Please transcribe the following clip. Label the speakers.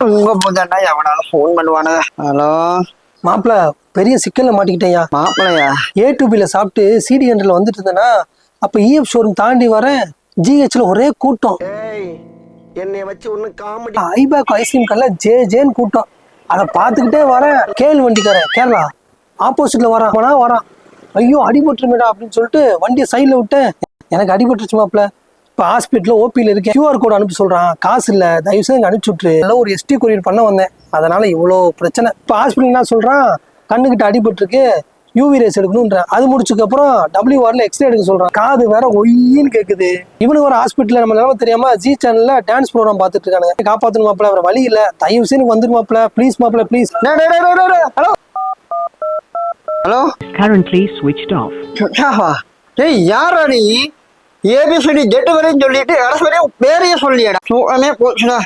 Speaker 1: உங்க போதாண்டா எவனாவது ஃபோன் பண்ணுவானுங்க. ஹலோ
Speaker 2: மாப்பிள, பெரிய சிக்கல்ல மாட்டிக்கிட்டேயா.
Speaker 1: மாப்பிளையா?
Speaker 2: A2Bல சாப்பிட்டு CD100ல வந்துட்டு இருந்தேன்னா, அப்ப EF ஷோரூம் தாண்டி வரேன். GHல ஒரே கூட்டம்.
Speaker 1: என்னைய வச்சு ஒண்ணு காமெடி.
Speaker 2: ஐபேக் ஐஸ்கிரீம் கடல ஜேன்னு கூட்டம். அதை பார்த்துக்கிட்டே வரேன். கேள் வண்டிக்காரன் கேரளா ஆப்போசிட்ல வரான். ஐயோ அடிபட்டுருமேடா அப்படின்னு சொல்லிட்டு வண்டியை சைட்ல விட்டேன். எனக்கு அடிபட்டுருச்சு மாப்பிள. இப்போ ஹாஸ்பிட்டல்ல ஓபியில் இருக்கேன். QR கோட் அனுப்பி சொல்றான். காசு இல்ல, தயவு செய்து அனுப்பிச்சு விட்டுரு. எல்லாம் ஒரு ST கொரியர் பண்ண வந்தேன். அதனால இவ்வளோ பிரச்சனை. இப்போ ஹாஸ்பிட்டல் என்ன சொல்றான், கண்ணுக்கிட்ட அடிபட்டுருக்கு, UV ரேஸ் எடுக்கணும்ன்ற. அது முடிச்சுக்கு அப்புறம் WRல எக்ஸ்ரே எடுக்க சொல்றான். காது வேற ஒய்யின்னு கேக்குது. இவனுக்கு ஒரு ஹாஸ்பிட்டல்ல நம்ம நிலம தெரியாம ஜி சேனல்ல டான்ஸ் ப்ரோக்ராம் பார்த்துட்டு இருக்கானுங்க. காப்பாத்தணும் மாப்பிள, வேற வழி இல்ல. தயவு செய்து வந்துரு மாப்பிள, ப்ளீஸ் மாப்பிள please.
Speaker 1: Hello hello.
Speaker 3: Currently switched off.
Speaker 1: ஏய் யாரா நீ? ABCD ஜெட்டு வரையும் சொல்லிட்டு அரசு வரையும் பேரையே சொல்லியடா. போச்சுடா.